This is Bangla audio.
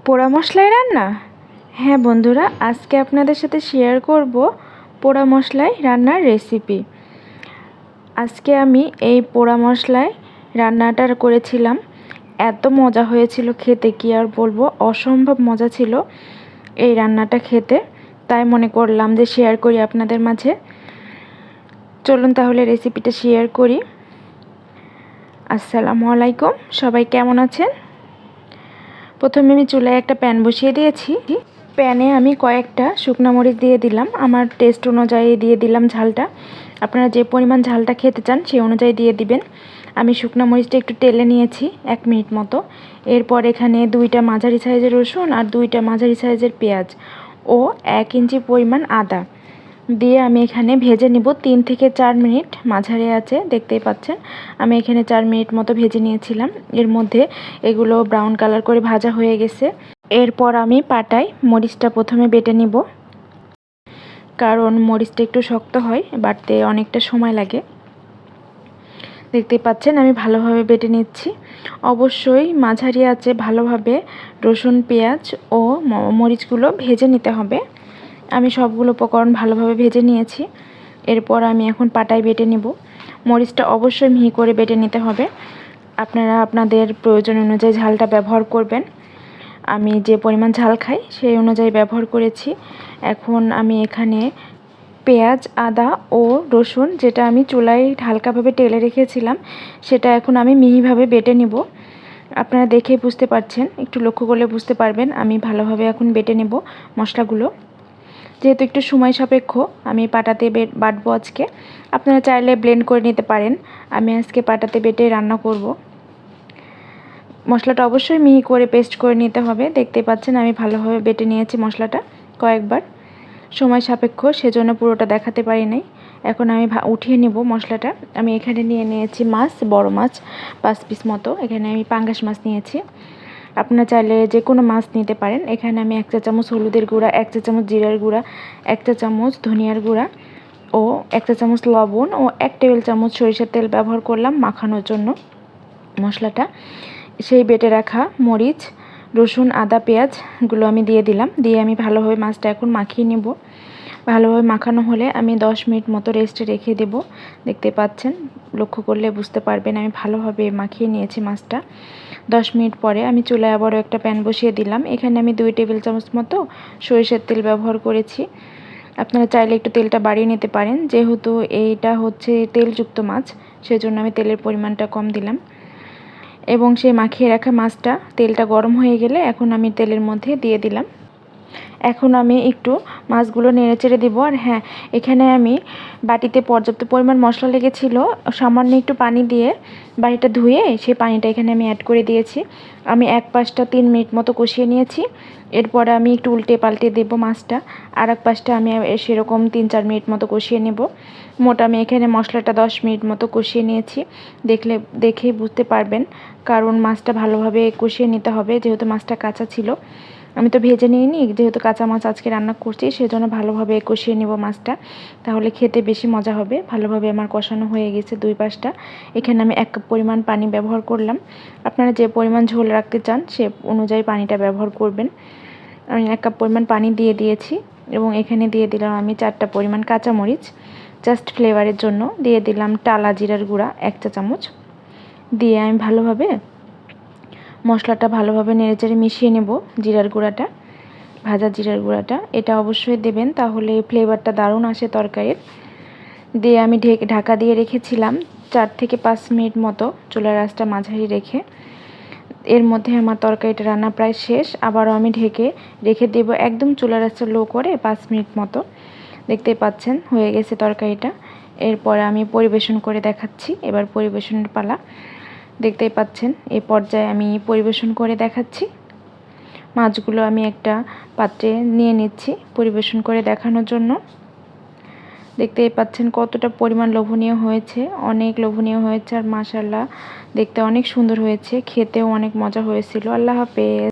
পোড়া মশলায় রান্না। হ্যাঁ বন্ধুরা, আজকে আপনাদের সাথে শেয়ার করব পোড়া মশলায় রান্নার রেসিপি। আজকে আমি এই পোড়া মশলায় রান্নাটা করেছিলাম। এত মজা হয়েছিল খেতে, কি আর বলবো, অসম্ভব মজা ছিল এই রান্নাটা খেতে। তাই মনে করলাম যে শেয়ার করি আপনাদের মাঝে। চলুন তাহলে রেসিপিটা শেয়ার করি। আসসালামু আলাইকুম, সবাই কেমন আছেন? প্রথমে আমি চুলায় একটা প্যান বসিয়ে দিয়েছি। প্যানে আমি কয়েকটা শুকনো মরিচ দিয়ে দিলাম, আমার টেস্ট অনুযায়ী দিয়ে দিলাম ঝালটা। আপনারা যে পরিমাণ ঝালটা খেতে চান সেই অনুযায়ী দিয়ে দিবেন। আমি শুকনো মরিচটা একটু টেলে নিয়েছি 1 মিনিট মতো। এরপর এখানে 2টা মাঝারি সাইজের রসুন আর 2টা মাঝারি সাইজের পেঁয়াজ ও 1 ইঞ্চি পরিমাণ আদা দিয়ে আমি এখানে ভেজে নিব 3 থেকে 4 মিনিট মাঝারি আছে। দেখতেই পাচ্ছেন আমি এখানে 4 মিনিট মতো ভেজে নিয়েছিলাম। এর মধ্যে এগুলো ব্রাউন কালার করে ভাজা হয়ে গেছে। এরপর আমি পাটায় মরিচটা প্রথমে বেটে নিব, কারণ মরিচটা একটু শক্ত হয়, বাটতে অনেকটা সময় লাগে। দেখতেই পাচ্ছেন আমি ভালোভাবে বেটে নিচ্ছি। অবশ্যই মাঝারি আঁচে ভালোভাবে রসুন, পেঁয়াজ ও মরিচগুলো ভেজে নিতে হবে। আমি সবগুলো উপকরণ ভালোভাবে ভেজে নিয়েছি। এরপর আমি এখন পাটায় বেটে নিব। মরিচটা অবশ্যই মিহি করে বেটে নিতে হবে। আপনারা আপনাদের প্রয়োজন অনুযায়ী ঝালটা ব্যবহার করবেন। আমি যে পরিমাণ ঝাল খাই সেই অনুযায়ী ব্যবহার করেছি। এখন আমি এখানে পেঁয়াজ, আদা ও রসুন, যেটা আমি চুলায় হালকাভাবে টেলে রেখেছিলাম, সেটা এখন আমি মিহিভাবে বেটে নিব। আপনারা দেখেই বুঝতে পারছেন, একটু লক্ষ্য করলে বুঝতে পারবেন আমি ভালোভাবে এখন বেটে নেব মশলাগুলো। যেহেতু একটু সময় সাপেক্ষ, আমি পাটাতে বাটবো আজকে। আপনারা চাইলে ব্লেন্ড করে নিতে পারেন, আমি আজকে পাটাতে বেটে রান্না করব। মশলাটা অবশ্যই মিহি করে পেস্ট করে নিতে হবে। দেখতে পাচ্ছেন আমি ভালোভাবে বেটে নিয়েছি মশলাটা কয়েকবার। সময় সাপেক্ষ সেজন্য পুরোটা দেখাতে পারি নাই। এখন আমি উঠিয়ে নিব মশলাটা। আমি এখানে নিয়ে নিয়েছি মাছ, বড় মাছ 5 পিস মতো। এখানে আমি পাঙ্গাস মাছ নিয়েছি। আপনারা চাইলে যে কোনো মাছ নিতে পারেন। এখানে আমি 1 চা চামচ হলুদের গুঁড়া, 1 চা চামচ জিরার গুঁড়া, 1 চা চামচ ধনিয়ার গুঁড়া ও 1 চা চামচ লবণ ও 1 টেবিল চামচ সরিষার তেল ব্যবহার করলাম মাখানোর জন্য মশলাটা। সেই বেটে রাখা মরিচ, রসুন, আদা, পেঁয়াজগুলো আমি দিয়ে দিলাম। দিয়ে আমি ভালোভাবে মাছটা এখন মাখিয়ে নেব। ভালোভাবে মাখানো হলে আমি 10 মিনিট মতো রেস্টে রেখে দেব। দেখতে পাচ্ছেন, লক্ষ্য করলে বুঝতে পারবেন আমি ভালোভাবে মাখিয়ে নিয়েছি মাছটা। 10 মিনিট পরে আমি চুলায় আবারও একটা প্যান বসিয়ে দিলাম। এখানে আমি 2 টেবিল চামচ মতো সরিষার তেল ব্যবহার করেছি। আপনারা চাইলে একটু তেলটা বাড়িয়ে নিতে পারেন। যেহেতু এইটা হচ্ছে তেলযুক্ত মাছ, সেজন্য আমি তেলের পরিমাণটা কম দিলাম। এবং সেই মাখিয়ে রাখা মাছটা তেলটা গরম হয়ে গেলে এখন আমি তেলের মধ্যে দিয়ে দিলাম। এখন আমি একটু মাছগুলো নেড়েচেড়ে দিব। আর হ্যাঁ, এখানে আমি বাটিতে পর্যাপ্ত পরিমাণ মশলা লেগেছিল, সামান্য একটু পানি দিয়ে বাটিটা ধুয়ে সেই পানিটা এখানে আমি অ্যাড করে দিয়েছি। আমি এক পাশটা 3 মিনিট মতো কষিয়ে নিয়েছি। এরপরে আমি একটু উল্টে পাল্টে দেব মাছটা। আর এক পাশটা আমি সেরকম 3-4 মিনিট মতো কষিয়ে নেব। মোট আমি এখানে মশলাটা 10 মিনিট মতো কষিয়ে নিয়েছি। দেখেই বুঝতে পারবেন, কারণ মাছটা ভালোভাবে কষিয়ে নিতে হবে, যেহেতু মাছটা কাঁচা ছিল। আমি তো ভেজে নিইনি, যেহেতু কাঁচা মাছ আজকে রান্না করছি, সেজন্য ভালোভাবে কষিয়ে নেব মাছটা, তাহলে খেতে বেশি মজা হবে। ভালোভাবে আমার কষানো হয়ে গেছে 2 পাশটা। এখানে আমি 1 কাপ পরিমাণ পানি ব্যবহার করলাম। আপনারা যে পরিমাণ ঝোল রাখতে চান সে অনুযায়ী পানিটা ব্যবহার করবেন। আমি 1 কাপ পরিমাণ পানি দিয়ে দিয়েছি এবং এখানে দিয়ে দিলাম আমি 4টা পরিমাণ কাঁচামরিচ জাস্ট ফ্লেভারের জন্য। দিয়ে দিলাম টালা জিরার গুঁড়া 1 চা চামচ। দিয়ে আমি মশলাটা ভালোভাবে নেড়েচেড়ে মিশিয়ে নেব। জিরার গুঁড়াটা, ভাজা জিরার গুঁড়াটা, এটা অবশ্যই দেবেন, তাহলে ফ্লেভারটা দারুণ আসে তরকারির। দিয়ে আমি ঢাকা দিয়ে রেখেছিলাম 4 থেকে 5 মিনিট মতো, চুলার আঁচটা মাঝারি রেখে। এর মধ্যে আমার তরকারিটা রান্না প্রায় শেষ। আবারও আমি ঢেকে রেখে দেব একদম চুলার আঁচটা লো করে 5 মিনিট মতো। দেখতেই পাচ্ছেন হয়ে গেছে তরকারিটা। এরপরে আমি পরিবেশন করে দেখাচ্ছি। এবার পরিবেশনের পালা। দেখতেই পাচ্ছেন এই পর্যায়ে আমি পরিবেশন করে দেখাচ্ছি। মাছগুলো আমি একটা পাত্রে নিয়ে নিচ্ছি পরিবেশন করে দেখানোর জন্য। দেখতেই পাচ্ছেন কতটা পরিমাণ লোভনীয় হয়েছে, অনেক লোভনীয় হয়েছে। আর মাশাআল্লাহ দেখতে অনেক সুন্দর হয়েছে, খেতেও অনেক মজা হয়েছিল। আল্লাহ হাফেজ।